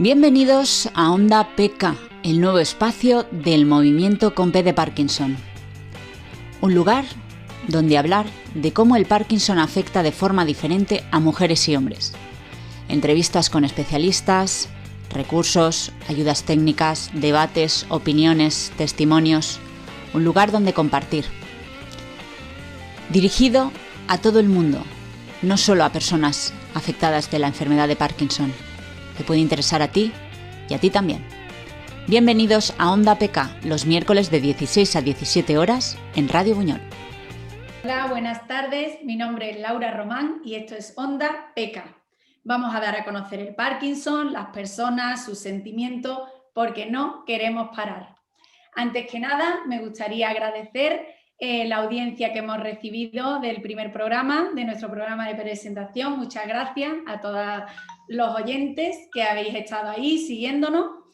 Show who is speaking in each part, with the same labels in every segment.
Speaker 1: Bienvenidos a Onda PK, el nuevo espacio del movimiento con P de Parkinson. Un lugar donde hablar de cómo el Parkinson afecta de forma diferente a mujeres y hombres. Entrevistas con especialistas, recursos, ayudas técnicas, debates, opiniones, testimonios. Un lugar donde compartir. Dirigido a todo el mundo, no solo a personas afectadas de la enfermedad de Parkinson. Te puede interesar a ti y a ti también. Bienvenidos a Onda PK, los miércoles de 16 a 17 horas en Radio Buñol.
Speaker 2: Hola, buenas tardes. Mi nombre es Laura Román y esto es Onda PK. Vamos a dar a conocer el Parkinson, las personas, sus sentimientos, porque no queremos parar. Antes que nada, me gustaría agradecer la audiencia que hemos recibido del primer programa, de nuestro programa de presentación. Muchas gracias a todos los oyentes que habéis estado ahí siguiéndonos.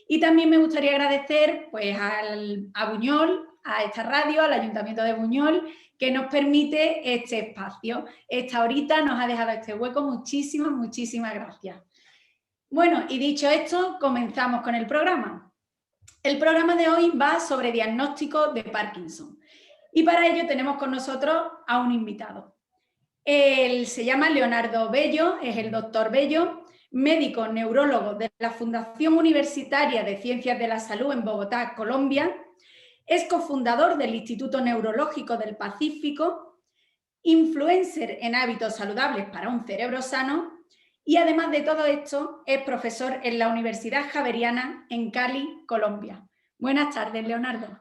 Speaker 2: Y también me gustaría agradecer pues, a Buñol, a esta radio, al Ayuntamiento de Buñol, que nos permite este espacio. Esta horita nos ha dejado este hueco. Muchísimas gracias. Bueno, y dicho esto, comenzamos con el programa. El programa de hoy va sobre diagnóstico de Parkinson. Y para ello tenemos con nosotros a un invitado. Él se llama Leonardo Bello, es el doctor Bello, médico neurólogo de la Fundación Universitaria de Ciencias de la Salud en Bogotá, Colombia. Es cofundador del Instituto Neurológico del Pacífico, influencer en hábitos saludables para un cerebro sano y además de todo esto es profesor en la Universidad Javeriana en Cali, Colombia. Buenas tardes, Leonardo.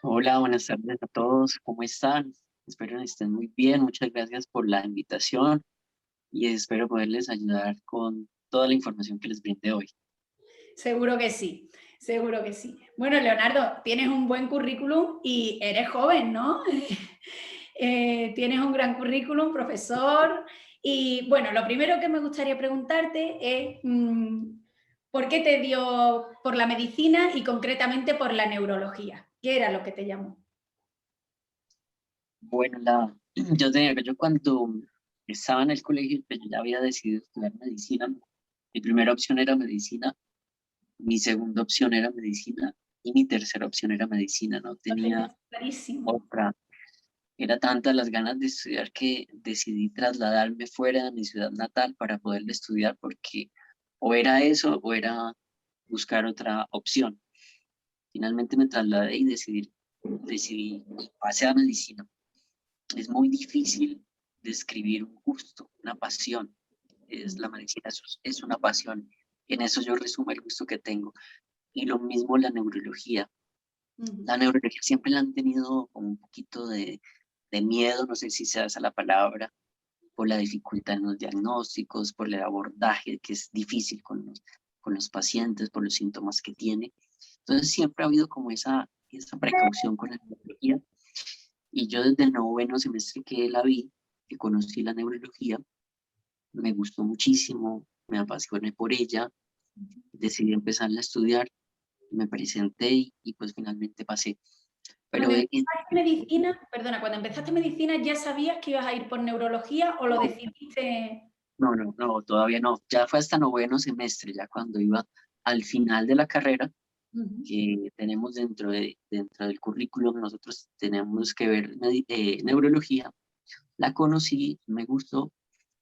Speaker 3: Hola, buenas tardes a todos, ¿cómo están? Espero que estén muy bien, muchas gracias por la invitación y espero poderles ayudar con toda la información que les brinde hoy.
Speaker 2: Seguro que sí, seguro que sí. Bueno, Leonardo, tienes un buen currículum y eres joven, ¿no? Tienes un gran currículum, profesor, y bueno, lo primero que me gustaría preguntarte es ¿por qué te dio por la medicina y concretamente por la neurología? ¿Qué era lo que te llamó?
Speaker 3: Bueno, yo cuando estaba en el colegio, pues yo ya había decidido estudiar medicina. Mi primera opción era medicina, mi segunda opción era medicina y mi tercera opción era medicina. No tenía otra. Era tantas las ganas de estudiar que decidí trasladarme fuera de mi ciudad natal para poder estudiar porque o era eso o era buscar otra opción. Finalmente me trasladé y decidí y pasé a medicina. Es muy difícil describir un gusto, una pasión. La medicina es una pasión. En eso yo resumo el gusto que tengo. Y lo mismo la neurología. La neurología siempre la han tenido como un poquito de miedo, no sé si sea esa la palabra, por la dificultad en los diagnósticos, por el abordaje que es difícil con los pacientes, por los síntomas que tiene. Entonces siempre ha habido como esa precaución con la neurología. Y yo desde el noveno semestre que la vi, que conocí la neurología, me gustó muchísimo, me apasioné por ella, decidí empezarla a estudiar, me presenté y pues finalmente pasé. Pero
Speaker 2: cuando empezaste medicina, ¿ya sabías que ibas a ir por neurología o lo decidiste?
Speaker 3: No, todavía no. Ya fue hasta noveno semestre, ya cuando iba al final de la carrera, que tenemos dentro del currículum, nosotros tenemos que ver neurología. La conocí, me gustó.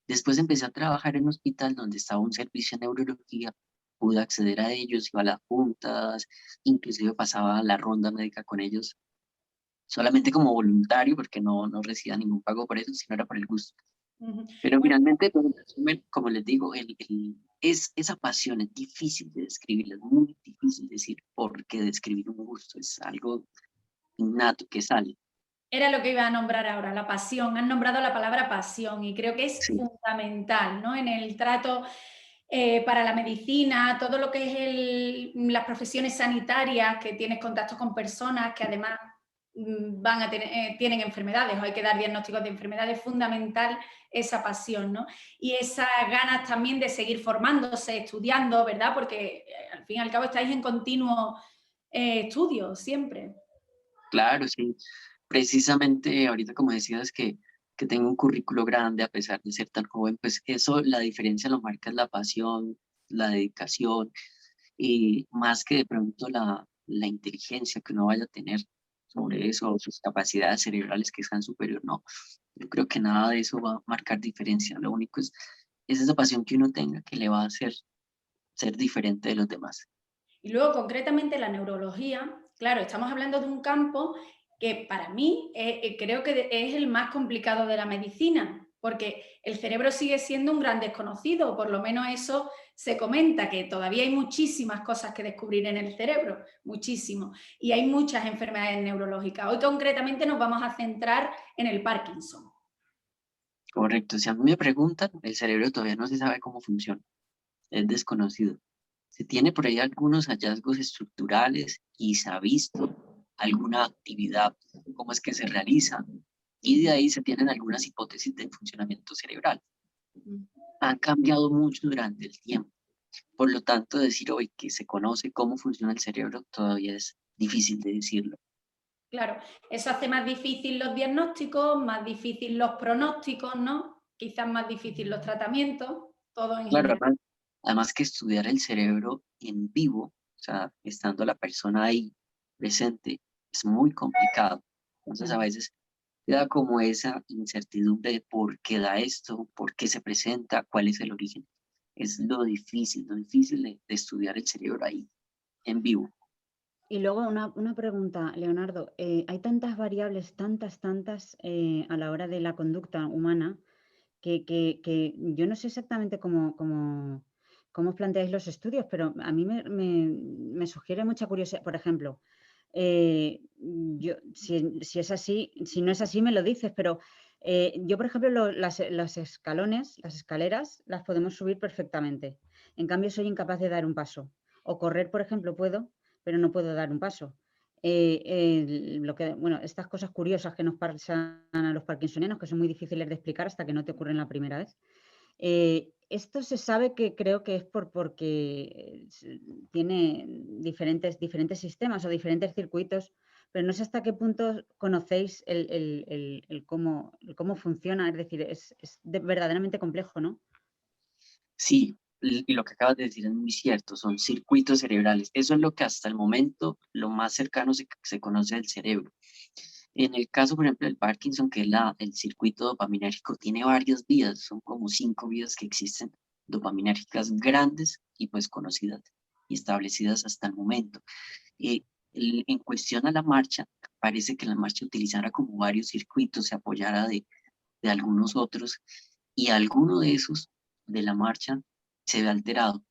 Speaker 3: Después empecé a trabajar en un hospital donde estaba un servicio de neurología, pude acceder a ellos, iba a las juntas, inclusive pasaba la ronda médica con ellos, solamente como voluntario, porque no recibía ningún pago por eso, sino era por el gusto. Pero finalmente, pues, como les digo, esa pasión es difícil de describir, es muy difícil decir por qué describir un gusto, es algo innato que sale.
Speaker 2: Era lo que iba a nombrar ahora, la pasión. Han nombrado la palabra pasión y creo que es fundamental, ¿no? En el trato para la medicina, todo lo que es las profesiones sanitarias, que tienes contacto con personas que además tienen enfermedades o hay que dar diagnósticos de enfermedades, es fundamental esa pasión, ¿no? Y esas ganas también de seguir formándose, estudiando, ¿verdad? Porque al fin y al cabo estáis en continuo estudio siempre.
Speaker 3: Claro, sí. Precisamente ahorita como decías que que tenga un currículo grande a pesar de ser tan joven, pues eso, la diferencia lo marca es la pasión, la dedicación, y más que de pronto la inteligencia que uno vaya a tener sobre eso, o sus capacidades cerebrales que sean superior, no. Yo creo que nada de eso va a marcar diferencia. Lo único es esa pasión que uno tenga que le va a hacer ser diferente de los demás.
Speaker 2: Y luego, concretamente, la neurología, claro, estamos hablando de un campo que para mí creo que es el más complicado de la medicina, porque el cerebro sigue siendo un gran desconocido, por lo menos eso se comenta, que todavía hay muchísimas cosas que descubrir en el cerebro, muchísimo, y hay muchas enfermedades neurológicas. Hoy concretamente nos vamos a centrar en el Parkinson.
Speaker 3: Correcto. Si a mí me preguntan, el cerebro todavía no se sabe cómo funciona. Es desconocido. Se tiene por ahí algunos hallazgos estructurales y se ha visto alguna actividad, cómo es que se realiza, y de ahí se tienen algunas hipótesis de funcionamiento cerebral. Han cambiado mucho durante el tiempo. Por lo tanto, decir hoy que se conoce cómo funciona el cerebro todavía es difícil de decirlo.
Speaker 2: Claro, eso hace más difícil los diagnósticos, más difícil los pronósticos, ¿no? Quizás más difícil los tratamientos, todo en
Speaker 3: Claro,
Speaker 2: general.
Speaker 3: además que estudiar el cerebro en vivo, o sea, estando la persona ahí presente, es muy complicado. Entonces a veces queda como esa incertidumbre de por qué da esto, por qué se presenta, cuál es el origen. Es lo difícil de estudiar el cerebro ahí, en vivo.
Speaker 1: Y luego una pregunta, Leonardo. Hay tantas variables, tantas, a la hora de la conducta humana que yo no sé exactamente cómo os planteáis los estudios, pero a mí me sugiere mucha curiosidad. Por ejemplo, si es así, si no es así, me lo dices, pero yo, por ejemplo, las escalones, las escaleras, las podemos subir perfectamente. En cambio, soy incapaz de dar un paso. O correr, por ejemplo, puedo, pero no puedo dar un paso. Bueno, estas cosas curiosas que nos pasan a los parkinsonianos, que son muy difíciles de explicar hasta que no te ocurren la primera vez. Esto se sabe que creo que es porque tiene diferentes sistemas o diferentes circuitos, pero no sé hasta qué punto conocéis el cómo funciona. Es decir, es verdaderamente complejo, ¿no?
Speaker 3: Sí, y lo que acabas de decir es muy cierto, son circuitos cerebrales. Eso es lo que hasta el momento, lo más cercano se conoce del cerebro. En el caso, por ejemplo, del Parkinson, que es el circuito dopaminérgico, tiene varias vías, son como 5 vías que existen, dopaminérgicas grandes y pues conocidas y establecidas hasta el momento. En cuestión a la marcha, parece que la marcha utilizara como varios circuitos, se apoyara de algunos otros, y alguno de esos de la marcha se ve alterado.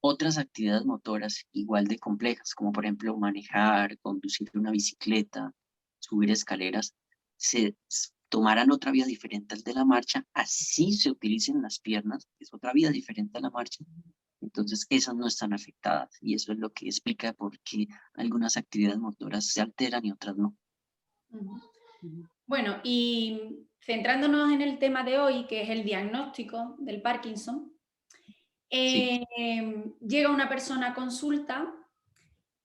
Speaker 3: Otras actividades motoras igual de complejas, como por ejemplo manejar, conducir una bicicleta, subir escaleras, tomarán otra vía diferente al de la marcha, así se utilicen las piernas, es otra vía diferente a la marcha. Entonces esas no están afectadas y eso es lo que explica por qué algunas actividades motoras se alteran y otras no.
Speaker 2: Bueno, y centrándonos en el tema de hoy, que es el diagnóstico del Parkinson,
Speaker 3: Sí.
Speaker 2: llega una persona a consulta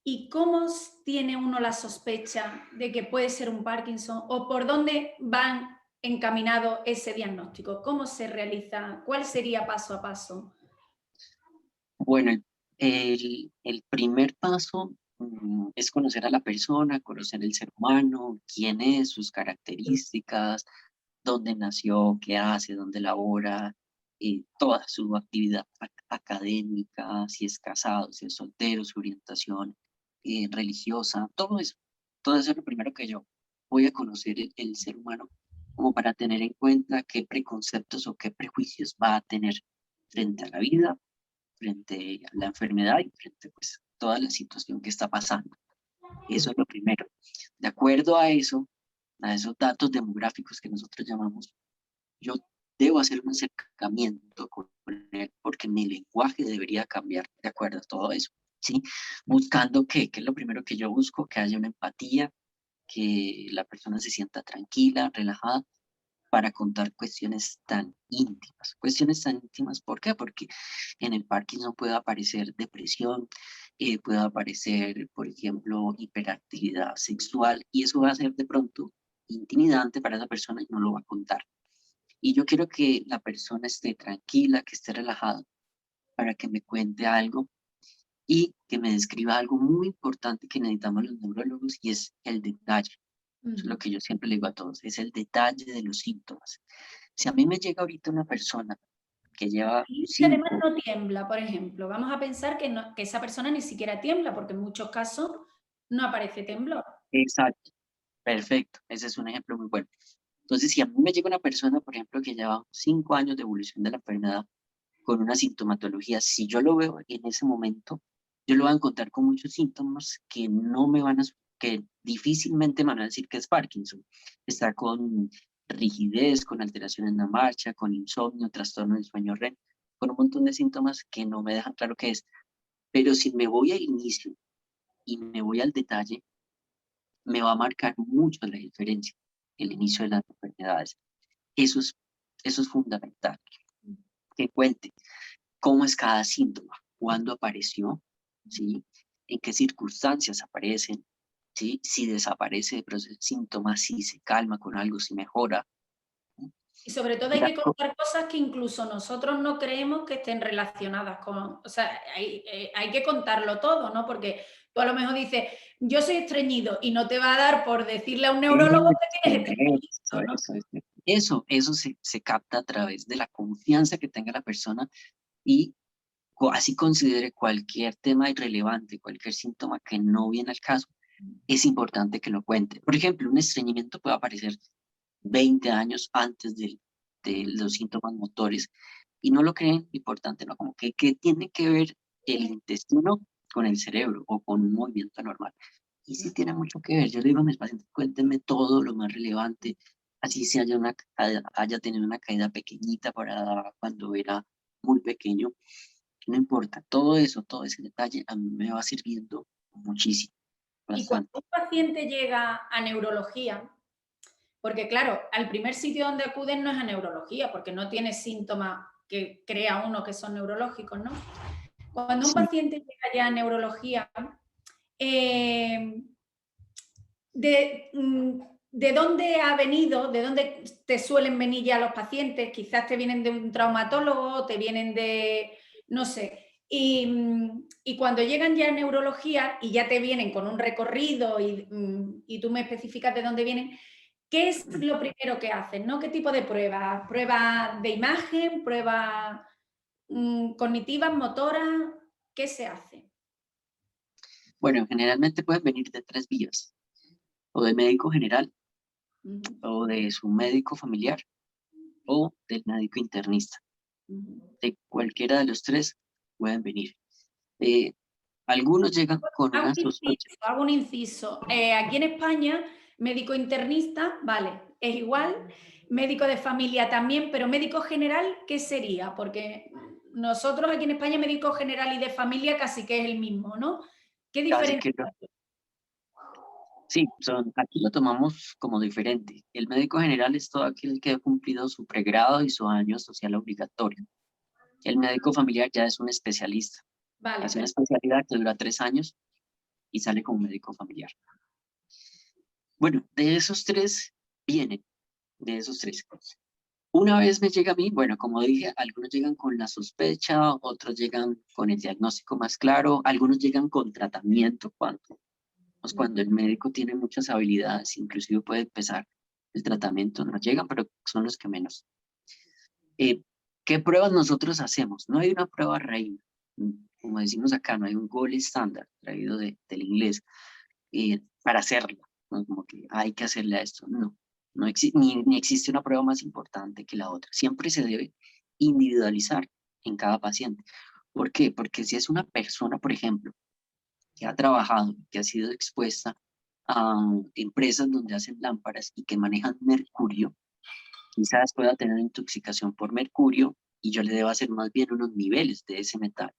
Speaker 2: y ¿cómo tiene uno la sospecha de que puede ser un Parkinson o por dónde van encaminado ese diagnóstico? ¿Cómo se realiza? ¿Cuál sería paso a paso?
Speaker 3: Bueno, el primer paso es conocer a la persona, conocer el ser humano, quién es, sus características, dónde nació, qué hace, dónde labora, toda su actividad académica, si es casado, si es soltero, su orientación religiosa, todo eso. Todo eso es lo primero que yo voy a conocer el ser humano, como para tener en cuenta qué preconceptos o qué prejuicios va a tener frente a la vida, frente a la enfermedad y frente pues toda la situación que está pasando. Eso es lo primero. De acuerdo a eso, a esos datos demográficos que nosotros llamamos, yo debo hacer un acercamiento con él porque mi lenguaje debería cambiar de acuerdo a todo eso, ¿sí? Buscando ¿qué es lo primero que yo busco? Que haya una empatía, que la persona se sienta tranquila, relajada, para contar cuestiones tan íntimas. Cuestiones tan íntimas, ¿por qué? Porque en el Parkinson puede aparecer depresión, puede aparecer, por ejemplo, hiperactividad sexual, y eso va a ser de pronto intimidante para esa persona y no lo va a contar. Y yo quiero que la persona esté tranquila, que esté relajada, para que me cuente algo y que me describa algo muy importante que necesitamos los neurólogos, y es el detalle. Eso es lo que yo siempre le digo a todos, es el detalle de los síntomas. Si a mí me llega ahorita una persona que lleva
Speaker 2: Y que además
Speaker 3: 5...
Speaker 2: no tiembla, por ejemplo. Vamos a pensar que esa persona ni siquiera tiembla, porque en muchos casos no aparece temblor.
Speaker 3: Exacto, perfecto, ese es un ejemplo muy bueno. Entonces, si a mí me llega una persona, por ejemplo, que lleva 5 años de evolución de la enfermedad con una sintomatología, si yo lo veo en ese momento, yo lo voy a encontrar con muchos síntomas que no me van a, que difícilmente me van a decir que es Parkinson. Está con rigidez, con alteraciones en la marcha, con insomnio, trastorno del sueño REM, con un montón de síntomas que no me dejan claro qué es. Pero si me voy al inicio y me voy al detalle, me va a marcar mucho la diferencia, el inicio de las enfermedades. Eso es, eso es fundamental, que cuente cómo es cada síntoma, cuándo apareció, ¿sí? En qué circunstancias aparecen, ¿sí? Si desaparece el síntoma, si se calma con algo, si mejora.
Speaker 2: Y sobre todo hay que contar cosas que incluso nosotros no creemos que estén relacionadas con... O sea, hay que contarlo todo, ¿no? Porque tú a lo mejor dices, yo soy estreñido, y no te va a dar por decirle a un neurólogo que tienes estreñimiento, ¿no?
Speaker 3: Eso se capta a través de la confianza que tenga la persona, y así considere cualquier tema irrelevante, cualquier síntoma que no viene al caso, es importante que lo cuente. Por ejemplo, un estreñimiento puede aparecer 20 años antes de los síntomas motores, y no lo creen importante, ¿no? Como que tiene que ver el intestino con el cerebro o con un movimiento normal. Y sí tiene mucho que ver. Yo le digo a mis pacientes, cuéntenme todo lo más relevante, así si haya tenido una caída pequeñita para cuando era muy pequeño, no importa, todo ese detalle a mí me va sirviendo muchísimo,
Speaker 2: Y cuando
Speaker 3: bastante.
Speaker 2: un paciente llega a neurología, porque claro, al primer sitio donde acuden no es a neurología, porque no tiene síntomas que crea uno que son neurológicos, ¿no? Cuando un
Speaker 3: Sí.
Speaker 2: paciente llega ya a neurología, ¿de dónde ha venido? ¿De dónde te suelen venir ya los pacientes? Quizás te vienen de un traumatólogo, te vienen de, no sé. Y cuando llegan ya a neurología y ya te vienen con un recorrido y tú me especificas de dónde vienen, ¿qué es lo primero que hacen? ¿No? ¿Qué tipo de pruebas? ¿Pruebas de imagen? ¿Pruebas cognitivas, motoras? ¿Qué se hace?
Speaker 3: Bueno, generalmente pueden venir de 3 vías, o de médico general, o de su médico familiar, o del médico internista. De cualquiera de los 3 pueden venir. Algunos llegan con una sospecha.
Speaker 2: Hago un inciso. Aquí en España, médico internista, vale, es igual. Médico de familia también, pero médico general, ¿qué sería? Porque nosotros aquí en España, médico general y de familia casi que es el mismo, ¿no? ¿Qué
Speaker 3: Casi
Speaker 2: diferencia
Speaker 3: que no.
Speaker 2: hay?
Speaker 3: Sí, aquí lo tomamos como diferente. El médico general es todo aquel que ha cumplido su pregrado y su año social obligatorio. El médico familiar ya es un especialista.
Speaker 2: Vale,
Speaker 3: Hace una especialidad que dura 3 años y sale como médico familiar. Bueno, de esos 3 vienen, de esos 3. Una vez me llega a mí, bueno, como dije, algunos llegan con la sospecha, otros llegan con el diagnóstico más claro, algunos llegan con tratamiento cuando el médico tiene muchas habilidades, inclusive puede empezar el tratamiento, no llegan, pero son los que menos. ¿Qué pruebas nosotros hacemos? No hay una prueba reina, como decimos acá, no hay un gold estándar traído del inglés para hacerla, ¿no? Como que hay que hacerle a esto, no. Ni existe una prueba más importante que la otra. Siempre se debe individualizar en cada paciente. ¿Por qué? Porque si es una persona, por ejemplo, que ha trabajado, que ha sido expuesta a empresas donde hacen lámparas y que manejan mercurio, quizás pueda tener intoxicación por mercurio y yo le debo hacer más bien unos niveles de ese metal.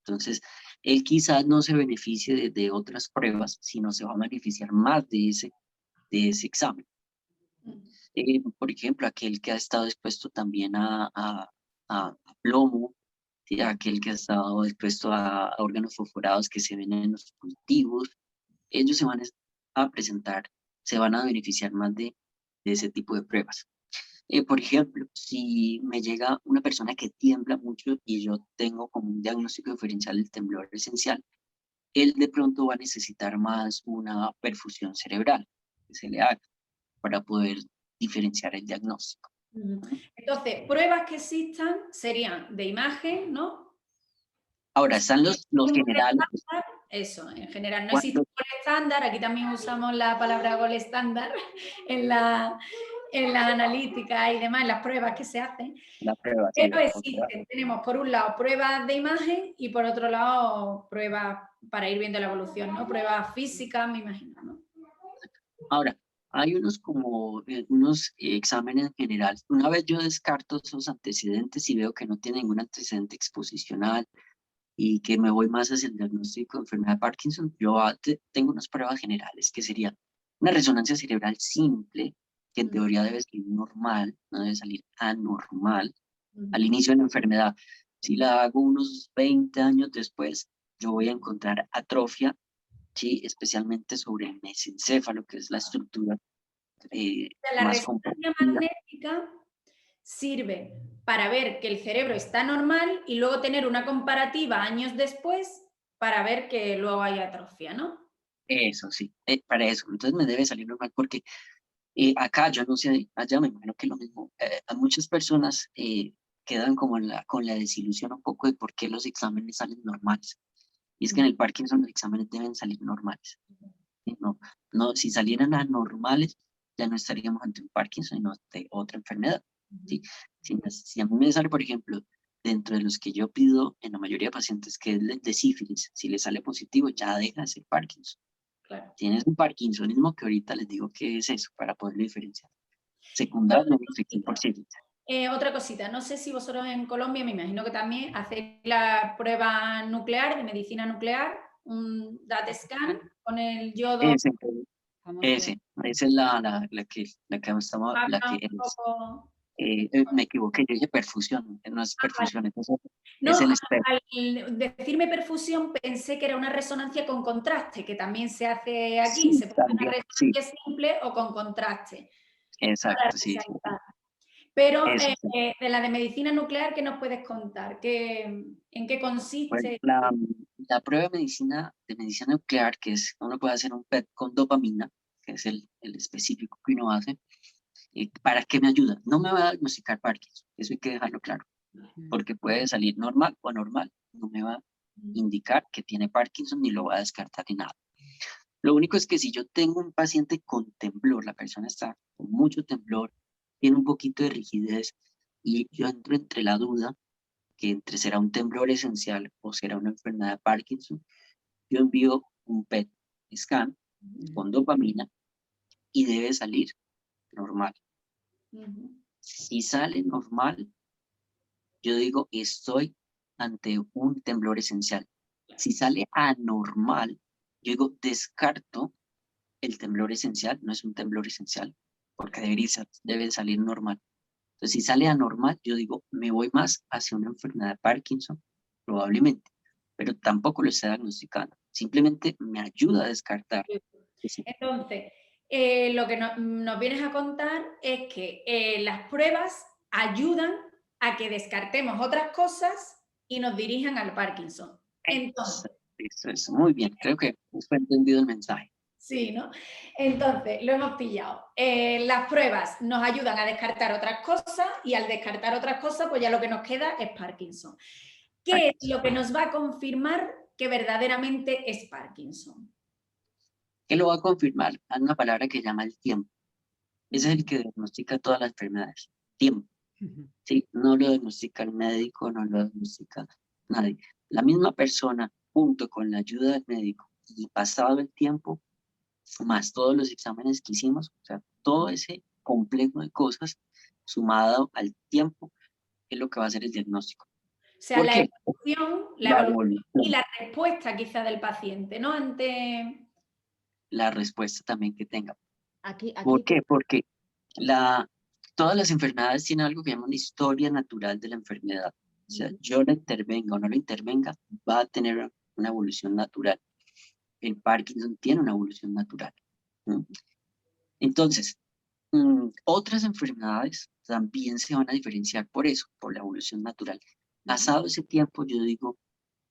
Speaker 3: Entonces, él quizás no se beneficie de otras pruebas, sino se va a beneficiar más de ese examen. Por ejemplo, aquel que ha estado expuesto también a plomo, ¿sí? Aquel que ha estado expuesto a órganos fosforados que se ven en los cultivos, ellos se van a presentar, se van a beneficiar más de ese tipo de pruebas. Por ejemplo, si me llega una persona que tiembla mucho y yo tengo como un diagnóstico diferencial del temblor esencial, él de pronto va a necesitar más una perfusión cerebral que se le haga para poder diferenciar el diagnóstico.
Speaker 2: Entonces, pruebas que existan serían de imagen, ¿no?
Speaker 3: Ahora, están los generales.
Speaker 2: Eso, en general. No existe un gol estándar, aquí también usamos la palabra gol estándar en la analítica y demás, en las pruebas que se hacen.
Speaker 3: La prueba,
Speaker 2: Pero existen, tenemos por un lado pruebas de imagen y por otro lado pruebas para ir viendo la evolución, ¿no? Pruebas físicas, me imagino, ¿no?
Speaker 3: Ahora, hay unos exámenes generales. Una vez yo descarto esos antecedentes y veo que no tiene ningún antecedente exposicional y que me voy más hacia el diagnóstico de enfermedad de Parkinson, yo tengo unas pruebas generales que sería una resonancia cerebral simple, que en teoría debe salir normal, no debe salir anormal al inicio de la enfermedad. Si la hago unos 20 años después, yo voy a encontrar atrofia, ¿sí? Especialmente sobre el mesencéfalo, que es la estructura
Speaker 2: la
Speaker 3: más
Speaker 2: resonancia
Speaker 3: comprometida.
Speaker 2: magnética sirve para ver que el cerebro está normal y luego tener una comparativa años después para ver que luego hay atrofia, ¿no?
Speaker 3: Eso sí, para eso. Entonces me debe salir normal porque acá, yo no sé, allá me imagino que lo mismo. A muchas personas quedan como con la desilusión un poco de por qué los exámenes salen normales. Y es que en el Parkinson los exámenes deben salir normales. ¿Sí? No, si salieran anormales, ya no estaríamos ante un Parkinson, sino ante otra enfermedad. ¿Sí? Si a mí me sale, por ejemplo, dentro de los que yo pido en la mayoría de pacientes, que es el de sífilis, si le sale positivo, ya deja de ser Parkinson.
Speaker 2: Claro.
Speaker 3: Tienes un parkinsonismo que ahorita les digo qué es eso, para poder diferenciar. Secundario, por sífilis.
Speaker 2: Otra cosita, no sé si vosotros en Colombia, me imagino que también hacéis la prueba nuclear, de medicina nuclear, un DAT scan con el yodo.
Speaker 3: Esa es la que estamos, la que me equivoqué, yo dije perfusión, no es perfusión, es el espejo.
Speaker 2: Al decirme perfusión pensé que era una resonancia con contraste, que también se hace aquí,
Speaker 3: Sí,
Speaker 2: se puede hacer
Speaker 3: también,
Speaker 2: una resonancia simple o con contraste.
Speaker 3: Exacto, sí.
Speaker 2: Pero de la de medicina nuclear, ¿qué nos puedes contar? ¿En qué consiste?
Speaker 3: Bueno, la prueba de medicina nuclear, que es, uno puede hacer un PET con dopamina, que es el específico que uno hace. ¿Para qué me ayuda? No me va a diagnosticar Parkinson, eso hay que dejarlo claro, porque puede salir normal o anormal, no me va a indicar que tiene Parkinson ni lo va a descartar ni nada. Lo único es que si yo tengo un paciente con temblor, la persona está con mucho temblor, tiene un poquito de rigidez y yo entro entre la duda que entre será un temblor esencial o será una enfermedad de Parkinson, yo envío un PET scan con dopamina y debe salir normal. Si sale normal, yo digo estoy ante un temblor esencial. Si sale anormal, yo digo descarto el temblor esencial, no es un temblor esencial, porque debe salir normal. Entonces, si sale anormal, yo digo, me voy más hacia una enfermedad de Parkinson, probablemente, pero tampoco lo está diagnosticando. Simplemente me ayuda a descartar.
Speaker 2: Entonces, lo que nos vienes a contar es que las pruebas ayudan a que descartemos otras cosas y nos dirijan al Parkinson. Entonces,
Speaker 3: eso es muy bien, creo que fue entendido el mensaje.
Speaker 2: Sí, ¿no? Entonces, lo hemos pillado. Las pruebas nos ayudan a descartar otras cosas y al descartar otras cosas, pues ya lo que nos queda es Parkinson. ¿Qué es lo que nos va a confirmar que verdaderamente es Parkinson?
Speaker 3: ¿Qué lo va a confirmar? Hay una palabra que llama el tiempo. Ese es el que diagnostica todas las enfermedades. Tiempo. ¿Sí? No lo diagnostica el médico, no lo diagnostica nadie. La misma persona, junto con la ayuda del médico y pasado el tiempo, más todos los exámenes que hicimos, o sea, todo ese complejo de cosas sumado al tiempo es lo que va a ser el diagnóstico.
Speaker 2: O sea,
Speaker 3: ¿Por
Speaker 2: la
Speaker 3: qué?
Speaker 2: evolución y la respuesta quizá del paciente, ¿no? Ante
Speaker 3: la respuesta también que tenga.
Speaker 1: Aquí.
Speaker 3: ¿Por qué? Porque todas las enfermedades tienen algo que llaman historia natural de la enfermedad. O sea, yo la intervenga o no la intervenga, va a tener una evolución natural. El Parkinson tiene una evolución natural. Entonces, Otras enfermedades también se van a diferenciar por eso, por la evolución natural. Pasado ese tiempo, yo digo,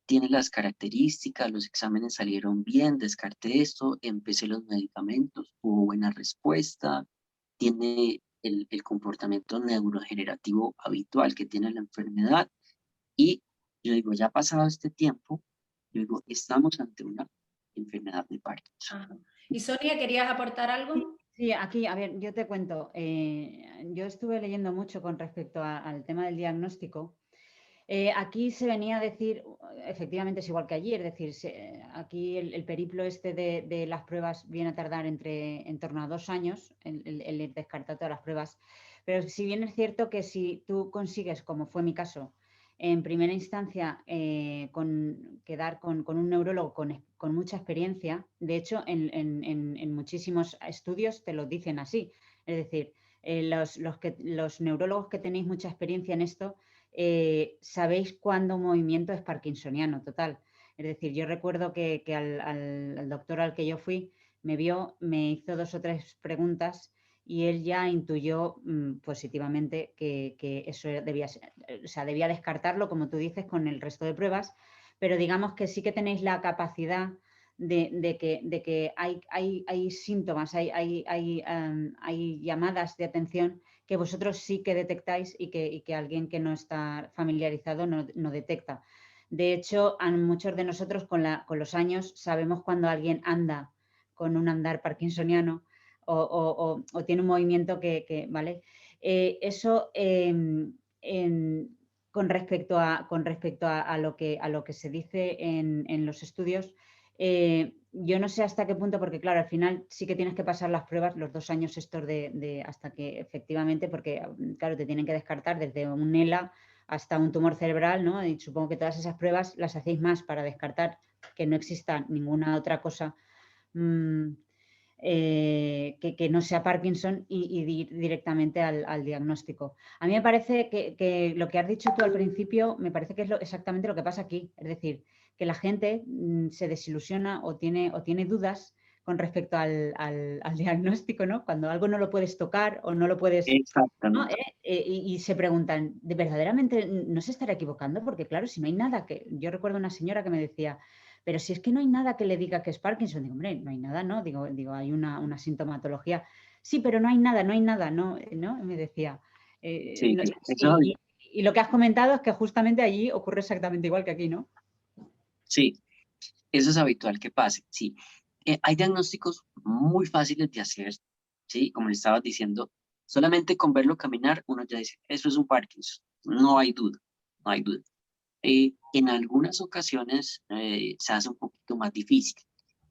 Speaker 3: tiene las características, los exámenes salieron bien, descarté esto, empecé los medicamentos, hubo buena respuesta, tiene el comportamiento neurodegenerativo habitual que tiene la enfermedad, y yo digo, ya pasado este tiempo, yo digo, estamos ante una enfermedad de Parkinson.
Speaker 2: Ajá. ¿Y Sonia, querías aportar algo?
Speaker 1: Sí, aquí, a ver, yo te cuento. Yo estuve leyendo mucho con respecto al tema del diagnóstico. Aquí se venía a decir, efectivamente es igual que allí, es decir, aquí el periplo este de las pruebas viene a tardar en torno a 2 años, el ir descartando todas las pruebas. Pero si bien es cierto que si tú consigues, como fue mi caso, en primera instancia quedar con un neurólogo con mucha experiencia, de hecho en muchísimos estudios te lo dicen así, es decir, los neurólogos que tenéis mucha experiencia en esto, sabéis cuándo un movimiento es parkinsoniano, total. Es decir, yo recuerdo que al doctor al que yo fui me vio, me hizo 2 o 3 preguntas y él ya intuyó positivamente que eso debía ser, o sea, debía descartarlo, como tú dices, con el resto de pruebas, pero digamos que sí que tenéis la capacidad de que hay síntomas, hay llamadas de atención que vosotros sí que detectáis y que alguien que no está familiarizado no detecta. De hecho, a muchos de nosotros con los años sabemos cuando alguien anda con un andar parkinsoniano o tiene un movimiento ¿vale? Eso con respecto a lo que se dice en los estudios, yo no sé hasta qué punto, porque claro, al final sí que tienes que pasar las pruebas, los 2 años estos hasta que efectivamente, porque claro, te tienen que descartar desde un ELA hasta un tumor cerebral, ¿no? Y supongo que todas esas pruebas las hacéis más para descartar que no exista ninguna otra cosa que no sea Parkinson y ir directamente al diagnóstico. A mí me parece que lo que has dicho tú al principio, me parece que es exactamente lo que pasa aquí. Es decir, que la gente se desilusiona o tiene dudas con respecto al diagnóstico, ¿no? Cuando algo no lo puedes tocar o no lo puedes... ¿no?
Speaker 3: Exactamente.
Speaker 1: Y se preguntan, ¿de verdaderamente no se estará equivocando? Porque claro, si no hay nada que... Yo recuerdo una señora que me decía, pero si es que no hay nada que le diga que es Parkinson, digo, hombre, no hay nada, ¿no? Digo, hay una sintomatología. Sí, pero no hay nada, ¿no? Me decía.
Speaker 3: Sí,
Speaker 1: No,
Speaker 3: eso,
Speaker 1: y lo que has comentado es que justamente allí ocurre exactamente igual que aquí, ¿no?
Speaker 3: sí, eso es habitual que pase, sí. Hay diagnósticos muy fáciles de hacer, ¿sí? Como le estabas diciendo, solamente con verlo caminar, uno ya dice, eso es un Parkinson, no hay duda, no hay duda. En algunas ocasiones se hace un poquito más difícil,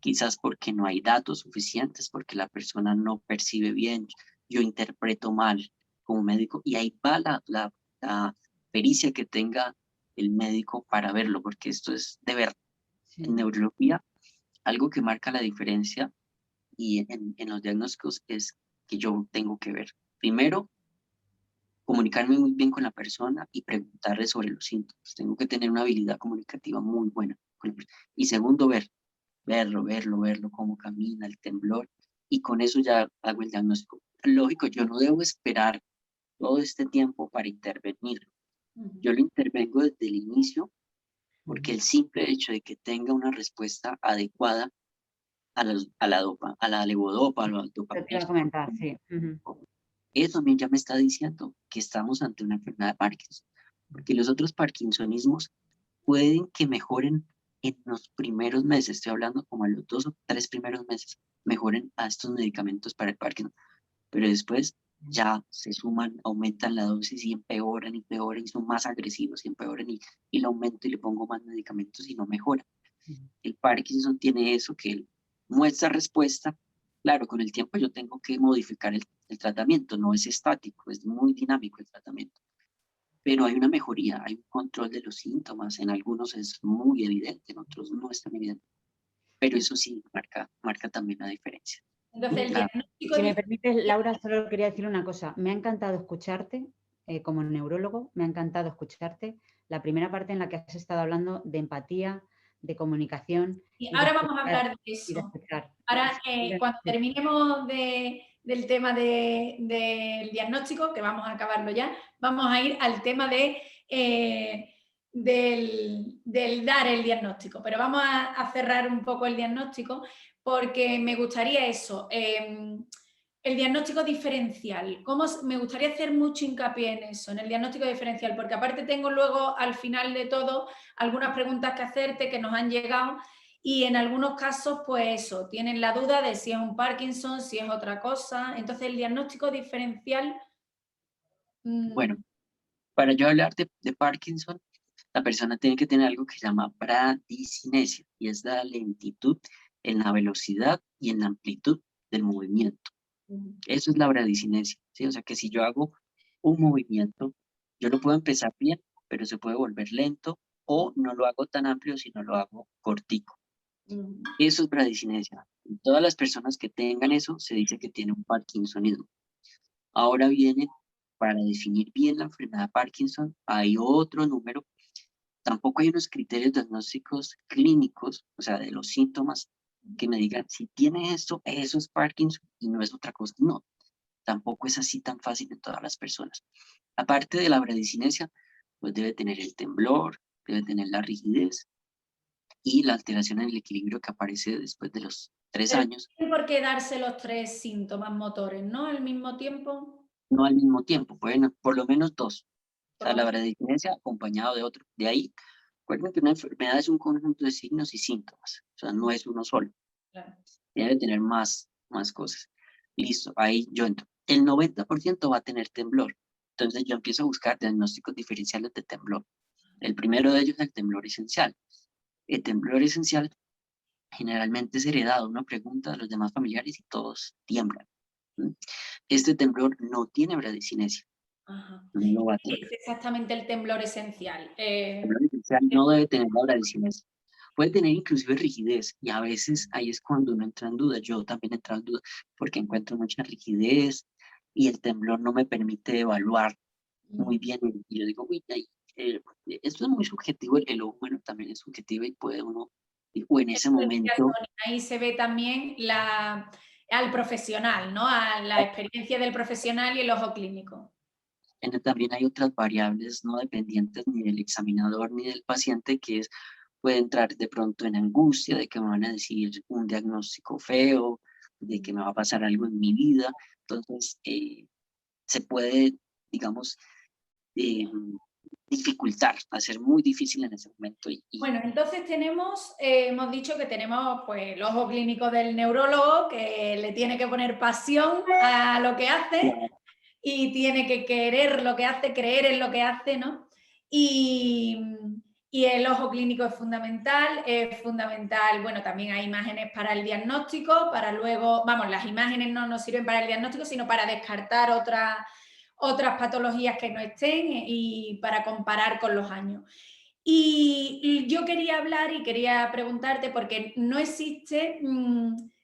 Speaker 3: quizás porque no hay datos suficientes, porque la persona no percibe bien, yo interpreto mal como médico, y ahí va la pericia que tenga el médico para verlo, porque esto es de ver
Speaker 1: Sí.
Speaker 3: en neurología, algo que marca la diferencia y en los diagnósticos es que yo tengo que ver. Primero, comunicarme muy bien con la persona y preguntarle sobre los síntomas. Tengo que tener una habilidad comunicativa muy buena con la persona. Y segundo, verlo, cómo camina, el temblor. Y con eso ya hago el diagnóstico. Lógico, yo no debo esperar todo este tiempo para intervenir. Yo lo intervengo desde el inicio porque el simple hecho de que tenga una respuesta adecuada a la levodopa, a la
Speaker 1: Lo te iba a
Speaker 3: dopamina,
Speaker 1: comentar, sí.
Speaker 3: eso también ya me está diciendo que estamos ante una enfermedad de Parkinson, porque los otros parkinsonismos pueden que mejoren en los primeros meses, estoy hablando como en los 2 o 3 primeros meses, mejoren a estos medicamentos para el Parkinson, pero después ya se suman, aumentan la dosis y empeoran y son más agresivos y empeoran y lo aumento y le pongo más medicamentos y no mejora. El Parkinson tiene eso que él muestra respuesta. Claro, con el tiempo yo tengo que modificar el tratamiento, no es estático, es muy dinámico el tratamiento. Pero hay una mejoría, hay un control de los síntomas, en algunos es muy evidente, en otros no es tan evidente. Pero eso sí marca también la diferencia.
Speaker 2: Entonces, el
Speaker 3: Claro.
Speaker 2: diagnóstico...
Speaker 1: Si me permites, Laura, solo quería decir una cosa. Me ha encantado escucharte como neurólogo, me ha encantado escucharte. La primera parte en la que has estado hablando de empatía, de comunicación.
Speaker 2: Y
Speaker 1: Y
Speaker 2: ahora
Speaker 1: de
Speaker 2: vamos a
Speaker 1: escuchar,
Speaker 2: hablar de
Speaker 1: y de
Speaker 2: eso.
Speaker 1: escuchar.
Speaker 2: Ahora, cuando
Speaker 1: Sí.
Speaker 2: terminemos de del tema del diagnóstico, que vamos a acabarlo ya. Vamos a ir al tema del dar el diagnóstico, pero vamos a cerrar un poco el diagnóstico porque me gustaría eso, el diagnóstico diferencial. Me gustaría hacer mucho hincapié en eso, en el diagnóstico diferencial, porque aparte tengo luego al final de todo algunas preguntas que hacerte que nos han llegado y en algunos casos pues eso, tienen la duda de si es un Parkinson, si es otra cosa. Entonces el diagnóstico diferencial...
Speaker 3: Bueno, para yo hablar de Parkinson, la persona tiene que tener algo que se llama bradicinesia y es la lentitud en la velocidad y en la amplitud del movimiento. Eso es la bradicinesia, ¿sí? O sea que si yo hago un movimiento, yo lo puedo empezar bien, pero se puede volver lento o no lo hago tan amplio si no lo hago cortico. Eso es bradicinesia. Todas las personas que tengan eso se dice que tienen un parkinsonismo. Ahora viene, para definir bien la enfermedad de Parkinson, hay otro número. Tampoco hay unos criterios diagnósticos clínicos, o sea, de los síntomas, que me digan, si tiene esto, eso es Parkinson y no es otra cosa. No, tampoco es así tan fácil en todas las personas. Aparte de la bradicinesia, pues debe tener el temblor, debe tener la rigidez y la alteración en el equilibrio que aparece después de los 3 años.
Speaker 2: ¿Tiene por qué darse los 3 síntomas motores, no? ¿Al mismo tiempo?
Speaker 3: No al mismo tiempo, pueden por lo menos 2. O sea, la bradicinesia acompañado de otro. De ahí, recuerden que una enfermedad es un conjunto de signos y síntomas. O sea, no es uno solo.
Speaker 2: Claro.
Speaker 3: Debe tener más cosas. Listo, ahí yo entro. El 90% va a tener temblor. Entonces yo empiezo a buscar diagnósticos diferenciales de temblor. El primero de ellos es el temblor esencial. El temblor esencial generalmente es heredado. Uno pregunta a los demás familiares y todos tiemblan. Este temblor no tiene bradicinesia.
Speaker 2: Ajá.
Speaker 3: No lo va a tener.
Speaker 2: Es exactamente el temblor esencial.
Speaker 3: El temblor esencial no debe tener la bradicinesia. Puede tener inclusive rigidez y a veces ahí es cuando uno entra en duda. Yo también entro en duda porque encuentro mucha rigidez y el temblor no me permite evaluar muy bien. Y yo digo, uy, esto es muy subjetivo, el ojo humano también es subjetivo y puede uno, o en ese momento...
Speaker 2: Ahí se ve también al profesional, ¿no? A la experiencia del profesional y el ojo clínico.
Speaker 3: También hay otras variables no dependientes ni del examinador ni del paciente que es, puede entrar de pronto en angustia de que me van a decir un diagnóstico feo, de que me va a pasar algo en mi vida. Entonces, se puede, digamos, dificultar, hacer muy difícil en ese momento.
Speaker 2: Bueno, entonces hemos dicho que tenemos pues, el ojo clínico del neurólogo que le tiene que poner pasión a lo que hace y tiene que querer lo que hace, creer en lo que hace, ¿no? Y el ojo clínico es fundamental, bueno, también hay imágenes para el diagnóstico, para luego, vamos, las imágenes no nos sirven para el diagnóstico, sino para descartar otras patologías que no estén y para comparar con los años. Y yo quería hablar y quería preguntarte, porque no existe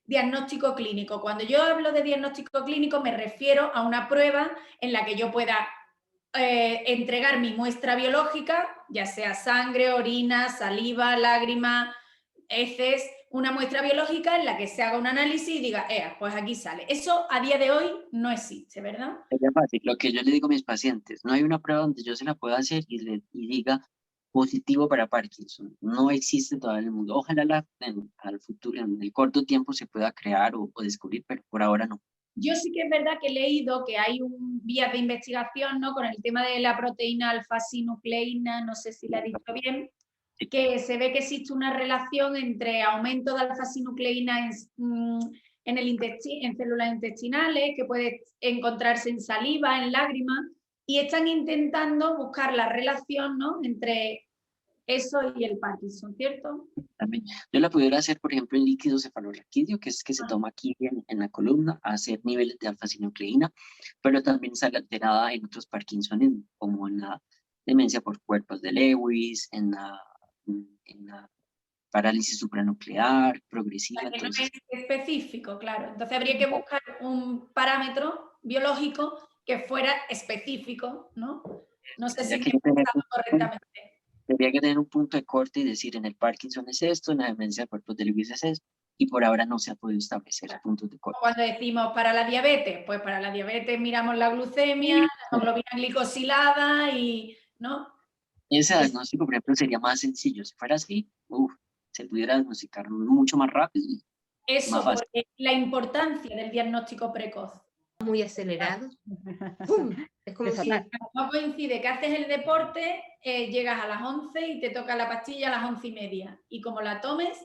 Speaker 2: diagnóstico clínico. Cuando yo hablo de diagnóstico clínico me refiero a una prueba en la que yo pueda entregar mi muestra biológica, ya sea sangre, orina, saliva, lágrima, heces, una muestra biológica en la que se haga un análisis y diga, pues aquí sale. Eso a día de hoy no existe, ¿verdad?
Speaker 3: Es fácil. Lo que yo le digo a mis pacientes, no hay una prueba donde yo se la pueda hacer y diga positivo para Parkinson. No existe todavía en el mundo. Ojalá al futuro, en el corto tiempo se pueda crear o descubrir, pero por ahora no.
Speaker 2: Yo sí que es verdad que he leído que hay vías de investigación, ¿no? Con el tema de la proteína alfa-sinucleína, no sé si la he dicho bien, que se ve que existe una relación entre aumento de alfa-sinucleína en células intestinales, que puede encontrarse en saliva, en lágrimas, y están intentando buscar la relación, ¿no? Entre eso y el Parkinson, ¿cierto?
Speaker 3: También. Yo la pudiera hacer, por ejemplo, en líquido cefalorraquídeo, que es que se toma aquí en la columna, a hacer niveles de alfa-sinucleína, pero también sale alterada en otros Parkinsonismos, como en la demencia por cuerpos de Lewis, en la parálisis supranuclear, progresiva.
Speaker 2: Entonces,
Speaker 3: no es
Speaker 2: específico, claro. Entonces habría que buscar un parámetro biológico que fuera específico, ¿no? No sé si me he explicado correctamente.
Speaker 3: Tendría que tener un punto de corte y decir, en el Parkinson es esto, en la demencia de cuerpos de Lewis es esto. y por ahora no se ha podido establecer puntos de corte.
Speaker 2: Cuando decimos para la diabetes, pues para la diabetes miramos la glucemia, la hemoglobina glicosilada y, ¿no?
Speaker 3: Ese diagnóstico, por ejemplo, sería más sencillo. Si fuera así, se pudiera diagnosticar mucho más rápido y
Speaker 2: Eso,
Speaker 3: más fácil.
Speaker 2: porque la importancia del diagnóstico precoz.
Speaker 4: Muy acelerado. ¡Pum! Es como si...
Speaker 2: No coincide que haces el deporte, llegas a las 11 y te toca la pastilla a las 11:30. Y como la tomes,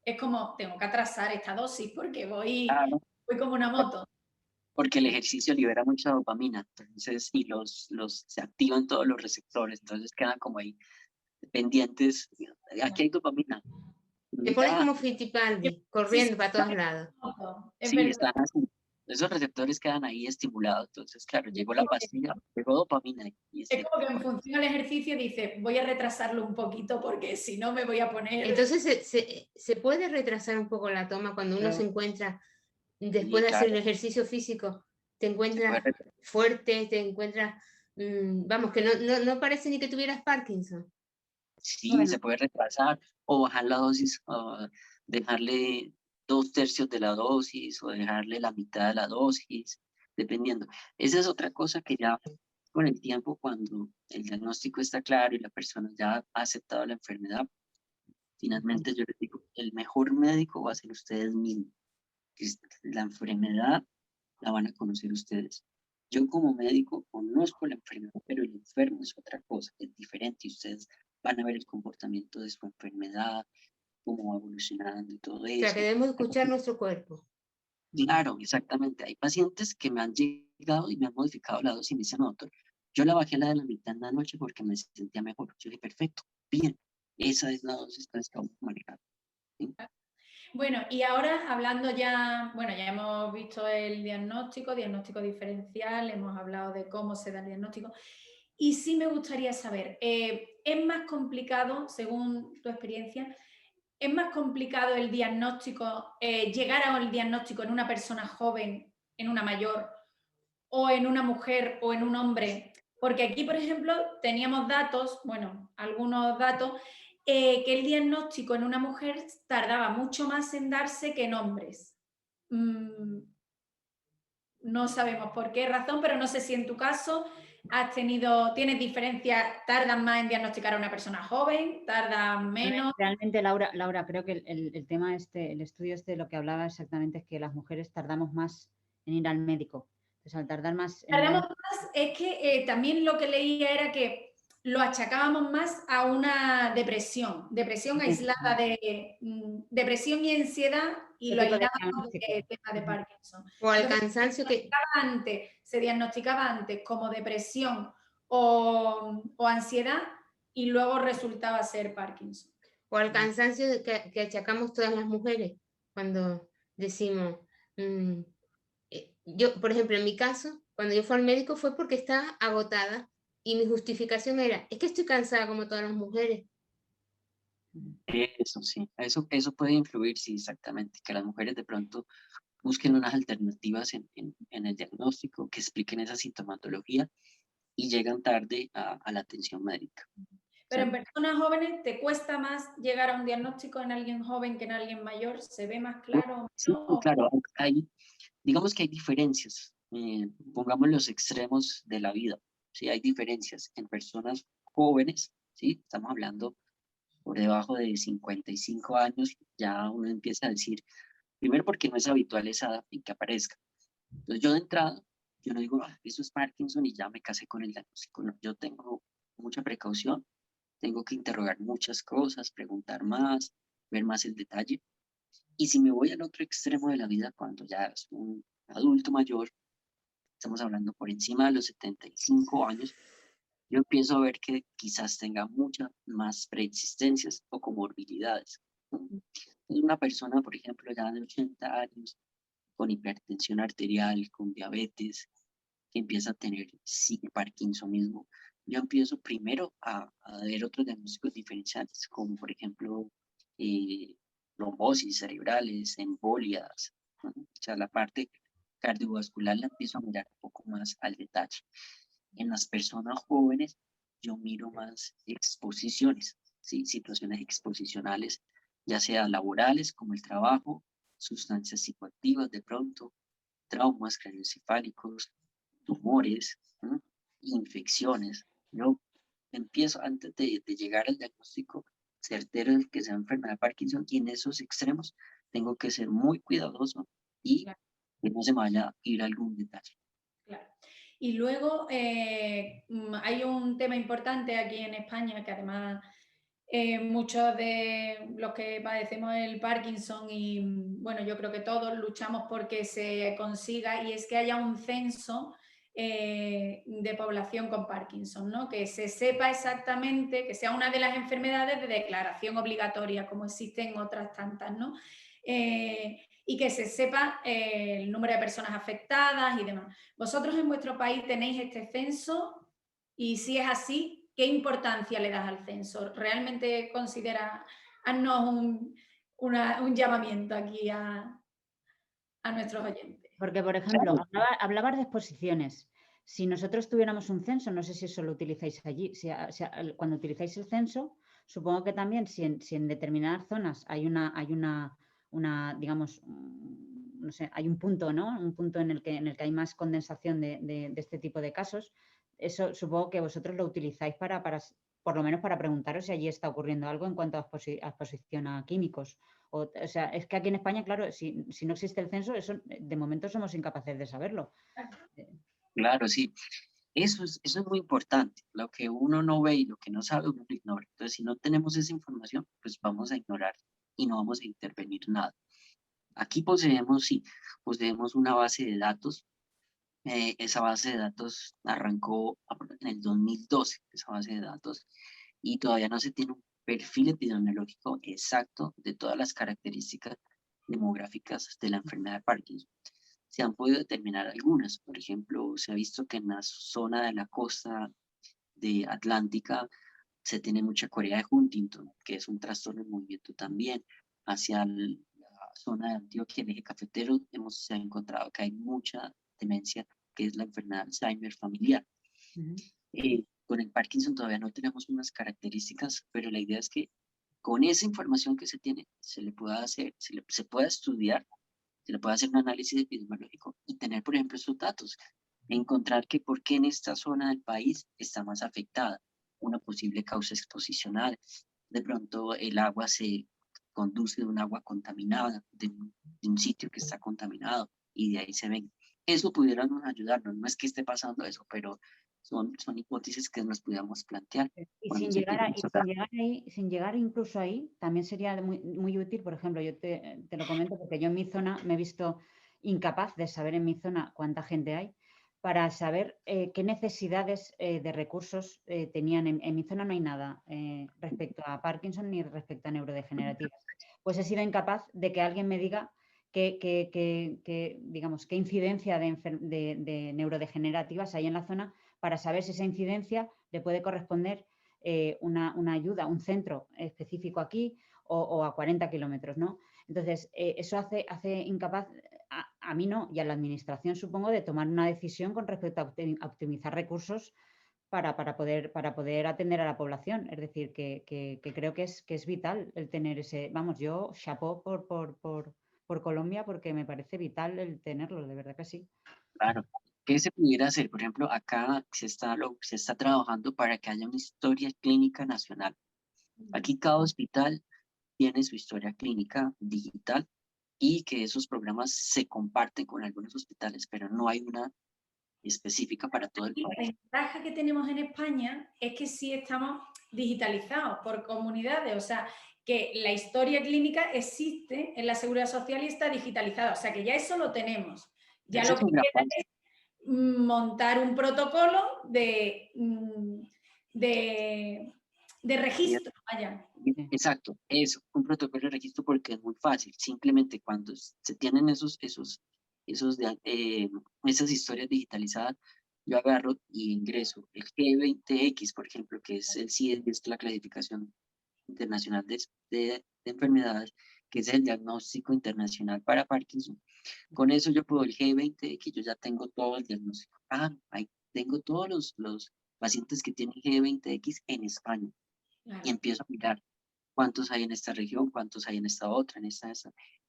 Speaker 2: es como, tengo que atrasar esta dosis porque voy como una moto.
Speaker 3: Porque el ejercicio libera mucha dopamina, entonces, y se activan todos los receptores, entonces quedan como ahí pendientes. Aquí hay dopamina.
Speaker 4: Te pones como Fittipaldi, corriendo para todos lados.
Speaker 3: Sí, están así. Esos receptores quedan ahí estimulados, entonces, claro, llegó la pastilla, llegó dopamina.
Speaker 2: Es como que en función al ejercicio dice, voy a retrasarlo un poquito porque si no me voy a poner...
Speaker 4: Entonces, ¿se puede retrasar un poco la toma cuando uno se encuentra, después de hacer el ejercicio físico, te encuentras fuerte, te encuentras, vamos, que no parece ni que tuvieras Parkinson?
Speaker 3: Sí, se puede retrasar o bajar la dosis, o dejarle 2/3 de la dosis o dejarle la mitad de la dosis, dependiendo. Esa es otra cosa que ya con el tiempo, cuando el diagnóstico está claro y la persona ya ha aceptado la enfermedad, finalmente yo les digo, el mejor médico va a ser ustedes mismos. La enfermedad la van a conocer ustedes. Yo como médico conozco la enfermedad, pero el enfermo es otra cosa, es diferente y ustedes van a ver el comportamiento de su enfermedad, cómo va evolucionando y todo eso.
Speaker 4: O sea, que debemos escuchar nuestro cuerpo.
Speaker 3: Claro, exactamente. Hay pacientes que me han llegado y me han modificado la dosis y me dicen, no, doctor, yo la bajé a la de la mitad en la noche porque me sentía mejor. Yo dije, perfecto, bien, esa es la dosis que estamos manejando. ¿Sí?
Speaker 2: Bueno, y ahora hablando ya, bueno, ya hemos visto el diagnóstico diferencial, hemos hablado de cómo se da el diagnóstico. Y sí me gustaría saber, ¿es más complicado, según tu experiencia, es más complicado el diagnóstico, llegar a un diagnóstico en una persona joven, en una mayor, o en una mujer o en un hombre? Porque aquí, por ejemplo, teníamos datos, bueno, algunos datos, que el diagnóstico en una mujer tardaba mucho más en darse que en hombres. No sabemos por qué razón, pero no sé si en tu caso tienes diferencias, tardan más en diagnosticar a una persona joven, tardan menos.
Speaker 1: Realmente, Laura, creo que el tema el estudio lo que hablaba exactamente es que las mujeres tardamos más en ir al médico. Entonces, al tardar más...
Speaker 2: Tardamos más, es que también lo que leía era que lo achacábamos más a una depresión aislada de depresión y ansiedad, y lo aislábamos del tema de Parkinson.
Speaker 4: O al cansancio que...
Speaker 2: Se diagnosticaba antes como depresión o ansiedad y luego resultaba ser Parkinson.
Speaker 4: O al cansancio que achacamos todas las mujeres cuando decimos... yo, por ejemplo, en mi caso, cuando yo fui al médico fue porque estaba agotada y mi justificación era, es que estoy cansada como todas las mujeres.
Speaker 3: Eso sí, eso puede influir, sí, exactamente, que las mujeres de pronto busquen unas alternativas en el diagnóstico, que expliquen esa sintomatología y llegan tarde a la atención médica.
Speaker 2: Pero en personas jóvenes, ¿te cuesta más llegar a un diagnóstico en alguien joven que en alguien mayor? ¿Se ve más claro?
Speaker 3: Sí,
Speaker 2: ¿No?
Speaker 3: claro, digamos que hay diferencias, pongamos los extremos de la vida, ¿sí? Hay diferencias en personas jóvenes, ¿sí? Estamos hablando por debajo de 55 años, ya uno empieza a decir, primero porque no es habitual esa edad en que aparezca. Entonces yo de entrada, yo no digo, eso es Parkinson y ya me casé con el diagnóstico, no, yo tengo mucha precaución, tengo que interrogar muchas cosas, preguntar más, ver más el detalle. Y si me voy al otro extremo de la vida, cuando ya es un adulto mayor, estamos hablando por encima de los 75 años, yo empiezo a ver que quizás tenga muchas más preexistencias o comorbilidades. Una persona, por ejemplo, ya de 80 años, con hipertensión arterial, con diabetes, que empieza a tener parkinsonismo, yo empiezo primero a ver otros diagnósticos diferenciales, como por ejemplo trombosis cerebrales, embolias, ¿no? O sea, la parte cardiovascular la empiezo a mirar un poco más al detalle. En las personas jóvenes, yo miro más exposiciones, ¿sí? Situaciones exposicionales, ya sea laborales como el trabajo sustancias psicoactivas de pronto, traumas craneoencefálicos, tumores, infecciones. Yo empiezo antes de llegar al diagnóstico certero de que sea enfermedad de Parkinson, y en esos extremos tengo que ser muy cuidadoso y que no se me vaya a ir algún detalle.
Speaker 2: Claro. Y luego hay un tema importante aquí en España que además muchos de los que padecemos el Parkinson y bueno, yo creo que todos luchamos porque se consiga, y es que haya un censo de población con Parkinson, ¿no? Que se sepa exactamente, que sea una de las enfermedades de declaración obligatoria, como existen otras tantas, ¿no? Y que se sepa el número de personas afectadas y demás. ¿Vosotros en vuestro país tenéis este censo? Y si es así, ¿qué importancia le das al censo? ¿Realmente consideras, haznos un llamamiento aquí a nuestros oyentes?
Speaker 1: Porque, por ejemplo, hablabas de exposiciones. Si nosotros tuviéramos un censo, no sé si eso lo utilizáis allí, cuando utilizáis el censo, supongo que también si en determinadas zonas hay una digamos, no sé, hay un punto, ¿no? Un punto en el que hay más condensación de este tipo de casos. Eso supongo que vosotros lo utilizáis para por lo menos para preguntaros si allí está ocurriendo algo en cuanto a exposición a químicos. O sea, es que aquí en España, claro, si no existe el censo, eso de momento somos incapaces de saberlo.
Speaker 3: Claro, sí. Eso es muy importante. Lo que uno no ve y lo que no sabe, uno lo ignora. Entonces, si no tenemos esa información, pues vamos a ignorar y no vamos a intervenir nada. Aquí poseemos una base de datos. Esa base de datos arrancó en el 2012, esa base de datos, y todavía no se tiene un perfil epidemiológico exacto de todas las características demográficas de la enfermedad de Parkinson. Se han podido determinar algunas. Por ejemplo, se ha visto que en la zona de la costa de Atlántica se tiene mucha corea de Huntington, que es un trastorno de movimiento también. Hacia la zona de Antioquia, el eje cafetero, se ha encontrado que hay mucha demencia, que es la enfermedad de Alzheimer familiar. Con el Parkinson todavía no tenemos unas características, pero la idea es que con esa información que se tiene, se pueda estudiar, se le puede hacer un análisis epidemiológico y tener, por ejemplo, estos datos. Encontrar que por qué en esta zona del país está más afectada, una posible causa exposicional. De pronto el agua se conduce de un agua contaminada, de un sitio que está contaminado, y de ahí se ven. Eso pudiera ayudarnos, no es que esté pasando eso, pero son hipótesis que nos pudiéramos plantear.
Speaker 1: Y sin llegar incluso ahí, también sería muy útil, por ejemplo, yo te lo comento porque yo en mi zona me he visto incapaz de saber en mi zona cuánta gente hay, para saber qué necesidades de recursos tenían. En mi zona no hay nada respecto a Parkinson ni respecto a neurodegenerativas. Pues he sido incapaz de que alguien me diga digamos, qué incidencia de neurodegenerativas hay en la zona, para saber si esa incidencia le puede corresponder una ayuda, un centro específico aquí o a 40 kilómetros, ¿no? Entonces, eso hace incapaz, a mí no, y a la administración, supongo, de tomar una decisión con respecto a optimizar recursos para poder atender a la población. Es decir, que creo que es vital el tener ese, vamos, yo chapó por Colombia, porque me parece vital el tenerlo, de verdad que sí.
Speaker 3: Claro. ¿Qué se pudiera hacer? Por ejemplo, acá se está trabajando para que haya una historia clínica nacional. Aquí cada hospital tiene su historia clínica digital y que esos programas se comparten con algunos hospitales, pero no hay una específica para todo el país.
Speaker 2: La ventaja que tenemos en España es que sí estamos digitalizados por comunidades, o sea, que la historia clínica existe en la Seguridad Social y está digitalizada, o sea, que ya eso lo tenemos. Ya lo que queda es montar un protocolo de registro, vaya.
Speaker 3: Exacto, eso, un protocolo de registro, porque es muy fácil. Simplemente cuando se tienen esas historias digitalizadas, yo agarro y ingreso el G20X, por ejemplo, que es el CIE, es la clasificación internacional de enfermedades, que es el diagnóstico internacional para Parkinson. Con eso yo puedo el G20X, yo ya tengo todo el diagnóstico. Ahí tengo todos los pacientes que tienen G20X en España. Claro. Y empiezo a mirar cuántos hay en esta región, cuántos hay en esta otra, en esta,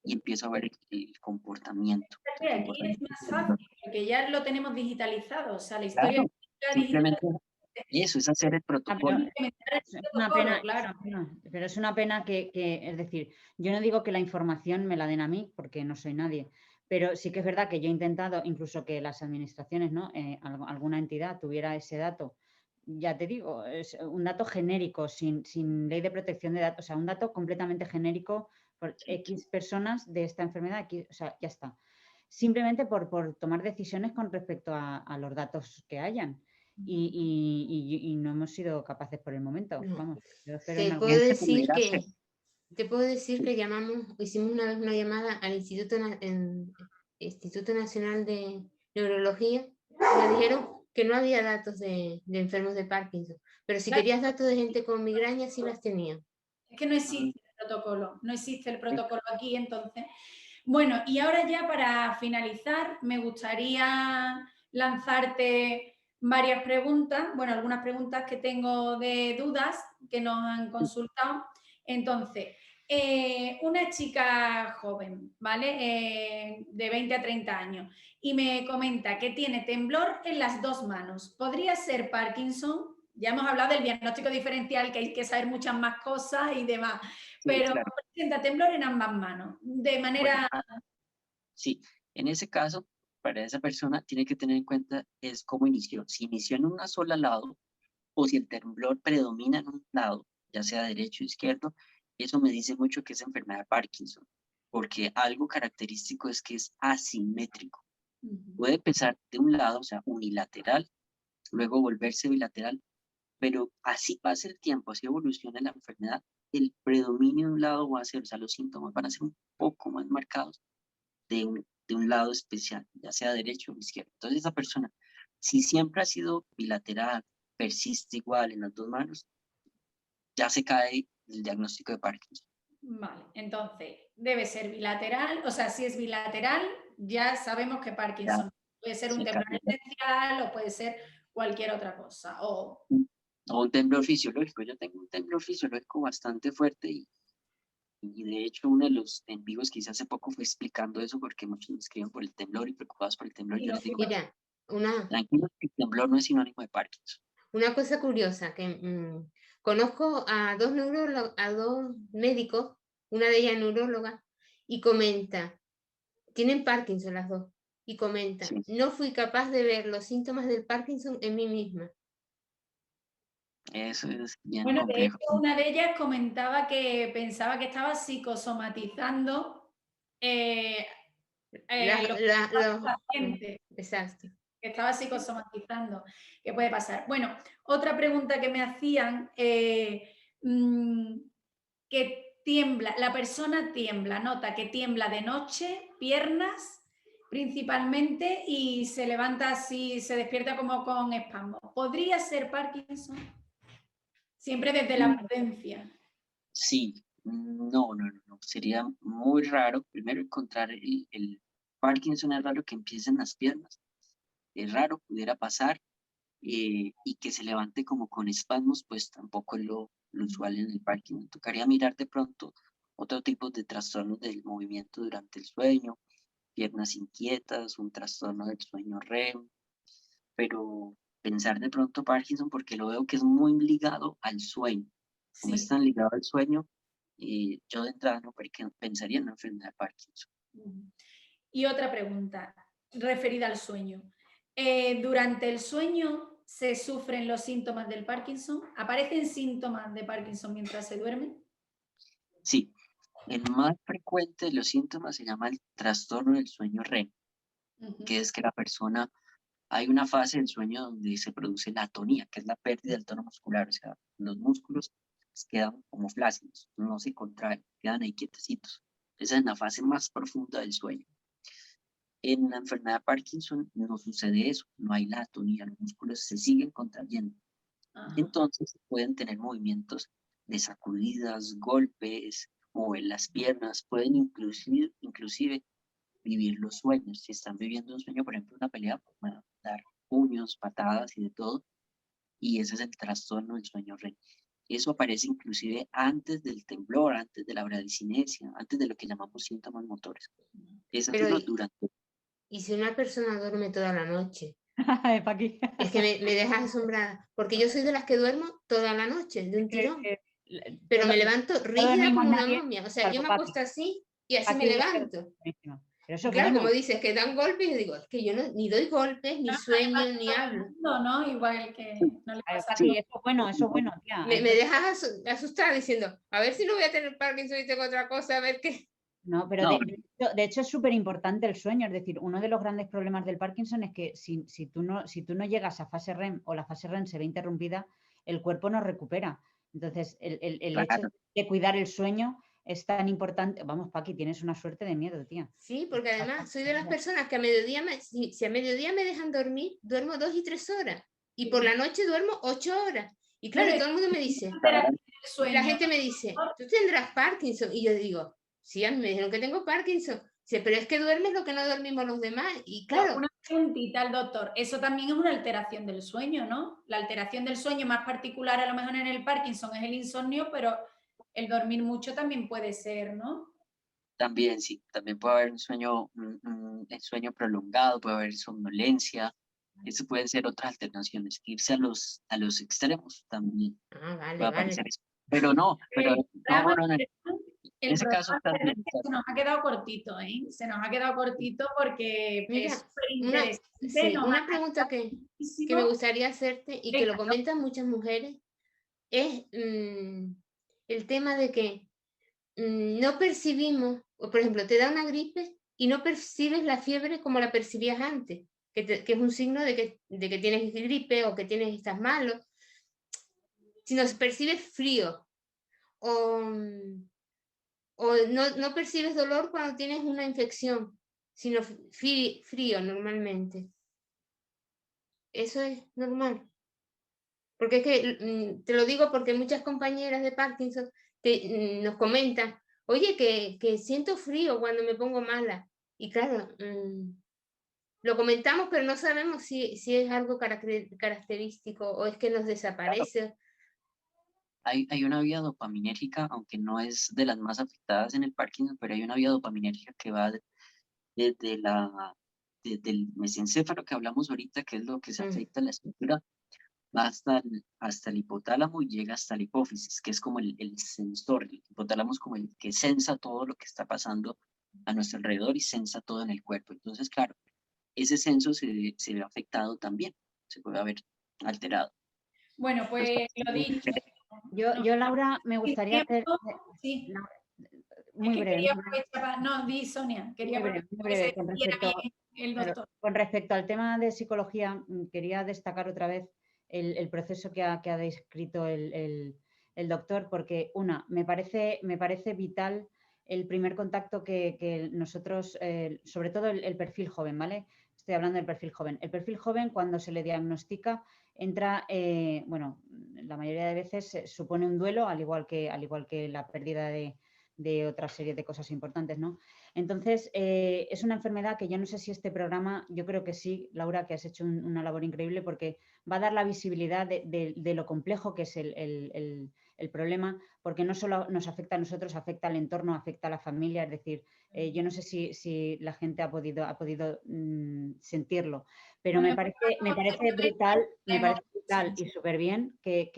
Speaker 3: y empiezo a ver el comportamiento.
Speaker 2: Aquí es más fácil, porque ya lo tenemos digitalizado, o sea, la historia
Speaker 3: Claro, simplemente eso, es hacer el
Speaker 1: Pero
Speaker 3: protocolo.
Speaker 1: es una pena, claro, pero es una pena que, es decir, yo no digo que la información me la den a mí, porque no soy nadie, pero sí que es verdad que yo he intentado incluso que las administraciones, ¿no? Alguna entidad tuviera ese dato. Ya te digo, es un dato genérico, sin ley de protección de datos, o sea, un dato completamente genérico por X personas de esta enfermedad, o sea, ya está. Simplemente por tomar decisiones con respecto a los datos que hayan. Y no hemos sido capaces por el momento.
Speaker 4: No.
Speaker 1: Vamos, yo espero
Speaker 4: Te
Speaker 1: en
Speaker 4: puedo
Speaker 1: algún
Speaker 4: decir que hicimos una vez una llamada al Instituto Nacional de Neurología, y nos dijeron que no había datos de enfermos de Parkinson, pero si querías datos de gente con migraña, sí las tenían.
Speaker 2: Es que no existe el protocolo, no existe el protocolo aquí, entonces. Bueno, y ahora ya para finalizar, me gustaría lanzarte varias preguntas, bueno, algunas preguntas que tengo de dudas que nos han consultado. Entonces, una chica joven, ¿vale? De 20 a 30 años, y me comenta que tiene temblor en las dos manos. ¿Podría ser Parkinson? Ya hemos hablado del diagnóstico diferencial, que hay que saber muchas más cosas y demás, pero claro, presenta temblor en ambas manos, de manera...
Speaker 3: Bueno, sí, en ese caso, para esa persona tiene que tener en cuenta es cómo inició. Si inició en una sola lado, o si el temblor predomina en un lado, ya sea derecho o izquierdo, eso me dice mucho que es enfermedad de Parkinson, porque algo característico es que es asimétrico. Puede empezar de un lado, o sea, unilateral, luego volverse bilateral, pero así pasa el tiempo, así evoluciona la enfermedad, el predominio de un lado va a ser, o sea, los síntomas van a ser un poco más marcados de un lado especial, ya sea derecho o izquierdo. Entonces esa persona, si siempre ha sido bilateral, persiste igual en las dos manos, ya se cae el diagnóstico de Parkinson.
Speaker 2: Vale, entonces debe ser bilateral, o sea, si es bilateral, ya sabemos que Parkinson puede ser un temblor esencial o puede ser cualquier otra cosa. O
Speaker 3: un temblor fisiológico. Yo tengo un temblor fisiológico bastante fuerte y de hecho uno de los en vivos que hice hace poco fue explicando eso porque muchos me escriben por el temblor y preocupados por el temblor. Yo les digo,
Speaker 4: mira,
Speaker 3: tranquilo, el temblor no es sinónimo de Parkinson.
Speaker 4: Una cosa curiosa, que conozco a dos médicos, una de ellas neuróloga, y comenta, tienen Parkinson las dos, y comenta, no fui capaz de ver los síntomas del Parkinson en mí misma.
Speaker 3: Eso es bien
Speaker 2: bueno,
Speaker 3: complejo.
Speaker 2: de hecho, una de ellas comentaba que pensaba que estaba psicosomatizando los pacientes.
Speaker 4: Exacto.
Speaker 2: Que estaba psicosomatizando. ¿Qué puede pasar? Bueno, otra pregunta que me hacían, que tiembla, la persona tiembla, nota que tiembla de noche, piernas principalmente, y se levanta así, se despierta como con espasmos. ¿Podría ser Parkinson? Siempre desde la prudencia.
Speaker 3: Sí, no, sería muy raro, primero encontrar el Parkinson, es raro que empiece en las piernas, es raro, pudiera pasar, y que se levante como con espasmos, pues tampoco es lo usual en el Parkinson. Tocaría mirar de pronto otro tipo de trastornos del movimiento durante el sueño, piernas inquietas, un trastorno del sueño REM, pero pensar de pronto Parkinson porque lo veo que es muy ligado al sueño. Como es tan ligado al sueño, yo de entrada no pensaría en una enfermedad de Parkinson.
Speaker 2: Y otra pregunta referida al sueño. ¿Durante el sueño se sufren los síntomas del Parkinson? ¿Aparecen síntomas de Parkinson mientras se duerme?
Speaker 3: Sí, el más frecuente de los síntomas se llama el trastorno del sueño REM, que es que la persona, hay una fase del sueño donde se produce la atonía, que es la pérdida del tono muscular, o sea, los músculos quedan como flácidos, no se contraen, quedan ahí quietecitos. Esa es la fase más profunda del sueño. En la enfermedad de Parkinson no sucede eso, no hay la atonía, los músculos se siguen contrayendo. Entonces pueden tener movimientos de sacudidas, golpes, mover las piernas, pueden inclusive vivir los sueños. Si están viviendo un sueño, por ejemplo, una pelea, pues van a dar puños, patadas y de todo. Y ese es el trastorno del sueño REM. Eso aparece inclusive antes del temblor, antes de la bradicinesia, antes de lo que llamamos síntomas motores. Es así, no durante.
Speaker 4: ¿Y si una persona duerme toda la noche?
Speaker 1: Paqui.
Speaker 4: Es que me dejas asombrada, porque yo soy de las que duermo toda la noche, de un tirón. Pero me levanto rígida como una momia. O sea, yo me acuesto así y así me levanto.
Speaker 1: Pero eso
Speaker 4: y claro, como dices, que dan golpes, yo digo, es que yo no, ni doy golpes, ni sueño, ni hablo.
Speaker 2: No, igual que no le pasa
Speaker 1: sí, eso es bueno, tía.
Speaker 4: Me dejas asustada diciendo, a ver si no voy a tener Parkinson y tengo otra cosa, a ver qué.
Speaker 1: No, pero de hecho es súper importante el sueño. Es decir, uno de los grandes problemas del Parkinson es que si tú no llegas a fase REM o la fase REM se ve interrumpida, el cuerpo no recupera. Entonces, el hecho de cuidar el sueño es tan importante. Vamos, Paqui, tienes una suerte de miedo, tía.
Speaker 4: Sí, porque además soy de las personas que a mediodía, si a mediodía me dejan dormir, duermo 2 y 3 horas. Y por la noche duermo 8 horas. Y claro, todo el mundo me dice, la gente me dice, tú tendrás Parkinson. Y yo digo, sí, a mí me dijeron que tengo Parkinson. Sí, pero es que duermes lo que no dormimos los demás. Y claro.
Speaker 2: Una preguntita al doctor. Eso también es una alteración del sueño, ¿no? La alteración del sueño más particular a lo mejor en el Parkinson es el insomnio, pero el dormir mucho también puede ser, ¿no?
Speaker 3: También, sí. También puede haber un sueño prolongado, puede haber somnolencia. Eso pueden ser otras alternaciones. Irse a los extremos también.
Speaker 4: Vale.
Speaker 3: Pero no. En ese caso
Speaker 2: se nos ha quedado cortito, ¿eh? Se nos ha quedado cortito porque
Speaker 4: mira,
Speaker 2: es súper interesante.
Speaker 4: Una pregunta que me gustaría hacerte y que lo comentan muchas mujeres es el tema de que no percibimos, o por ejemplo, te da una gripe y no percibes la fiebre como la percibías antes, que es un signo de que tienes gripe o que estás malo, sino percibes frío o no percibes dolor cuando tienes una infección, sino frío normalmente. Eso es normal. Porque es que, te lo digo porque muchas compañeras de Parkinson nos comentan, oye, que siento frío cuando me pongo mala. Y claro, lo comentamos, pero no sabemos si es algo característico o es que nos desaparece.
Speaker 3: Hay una vía dopaminérgica, aunque no es de las más afectadas en el Parkinson, pero hay una vía dopaminérgica que va desde el mesencéfalo que hablamos ahorita, que es lo que se afecta a la estructura, va hasta el hipotálamo y llega hasta la hipófisis, que es como el sensor. El hipotálamo es como el que sensa todo lo que está pasando a nuestro alrededor y sensa todo en el cuerpo. Entonces, claro, ese senso se ve afectado también, se puede haber alterado.
Speaker 2: Bueno, pues lo dicho.
Speaker 1: Yo, Laura, me gustaría hacer...
Speaker 2: Sí.
Speaker 1: Muy breve.
Speaker 2: No, di Sonia. Quería
Speaker 1: muy breve con respecto al tema de psicología, quería destacar otra vez el proceso que ha descrito el doctor, porque me parece vital el primer contacto que nosotros, sobre todo el perfil joven, ¿vale? Estoy hablando del perfil joven. El perfil joven, cuando se le diagnostica, entra, la mayoría de veces supone un duelo, al igual que la pérdida de otra serie de cosas importantes, ¿no? Entonces, es una enfermedad que yo no sé si este programa, yo creo que sí, Laura, que has hecho una labor increíble porque va a dar la visibilidad de lo complejo que es el problema, porque no solo nos afecta a nosotros, afecta al entorno, afecta a la familia, es decir, yo no sé si la gente ha podido sentirlo, pero me parece brutal y súper bien que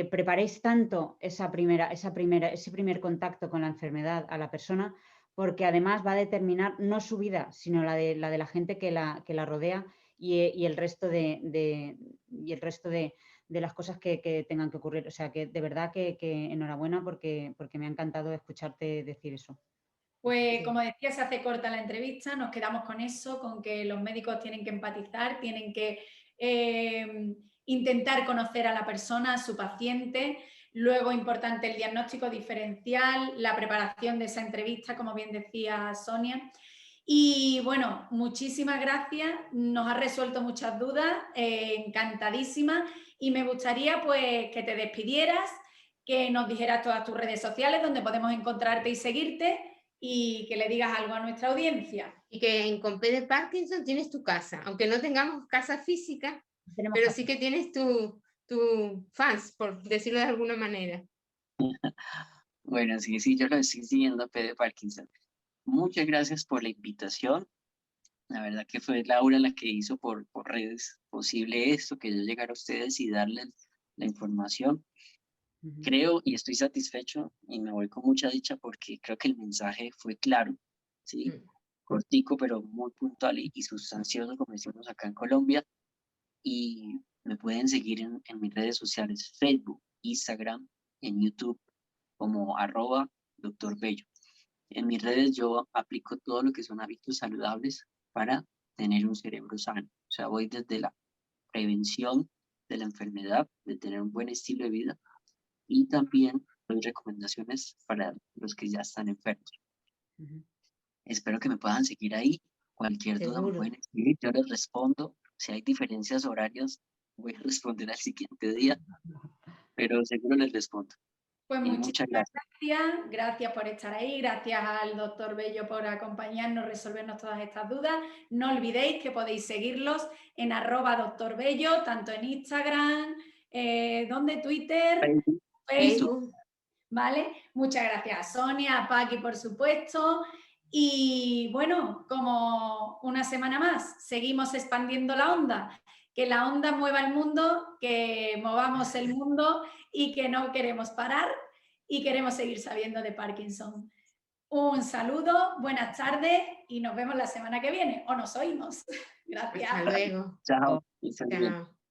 Speaker 1: preparéis tanto ese primer contacto con la enfermedad a la persona, porque además va a determinar no su vida, sino la de la gente que la rodea y el resto de las cosas que tengan que ocurrir. O sea, que de verdad que enhorabuena porque me ha encantado escucharte decir eso.
Speaker 2: Pues como decía, se hace corta la entrevista, nos quedamos con eso, con que los médicos tienen que empatizar, tienen que intentar conocer a la persona, a su paciente. Luego, importante el diagnóstico diferencial, la preparación de esa entrevista, como bien decía Sonia. Y bueno, muchísimas gracias, nos ha resuelto muchas dudas, encantadísima, y me gustaría pues que te despidieras, que nos dijeras todas tus redes sociales donde podemos encontrarte y seguirte y que le digas algo a nuestra audiencia.
Speaker 4: Y que en Compe de Parkinson tienes tu casa, aunque no tengamos casa física, pero sí que tienes tu fans, por decirlo de alguna manera.
Speaker 3: Bueno, sí, yo lo estoy siguiendo a P de Parkinson. Muchas gracias por la invitación. La verdad que fue Laura la que hizo por redes posible esto, que yo llegara a ustedes y darles la información. Creo y estoy satisfecho y me voy con mucha dicha porque creo que el mensaje fue claro, ¿sí? Cortico, pero muy puntual y sustancioso, como decimos acá en Colombia. Y me pueden seguir en mis redes sociales, Facebook, Instagram, en YouTube, como @Dr. Bello. En mis redes yo aplico todo lo que son hábitos saludables para tener un cerebro sano. O sea, voy desde la prevención de la enfermedad, de tener un buen estilo de vida, y también doy recomendaciones para los que ya están enfermos. Espero que me puedan seguir ahí. Cualquier duda me pueden escribir, yo les respondo. Si hay diferencias horarias, voy a responder al siguiente día, pero seguro les respondo.
Speaker 2: Pues muchas gracias. Gracias por estar ahí. Gracias al doctor Bello por acompañarnos, resolvernos todas estas dudas. No olvidéis que podéis seguirlos en @Dr. Bello, tanto en Instagram, ¿dónde? Twitter, Facebook. ¿Vale? Muchas gracias a Sonia, a Paqui, por supuesto. Y bueno, como una semana más, seguimos expandiendo la onda. Que la onda mueva el mundo, que movamos el mundo y que no queremos parar y queremos seguir sabiendo de Parkinson. Un saludo, buenas tardes y nos vemos la semana que viene, o nos oímos. Gracias.
Speaker 4: Hasta luego.
Speaker 3: Chao.
Speaker 4: Chao.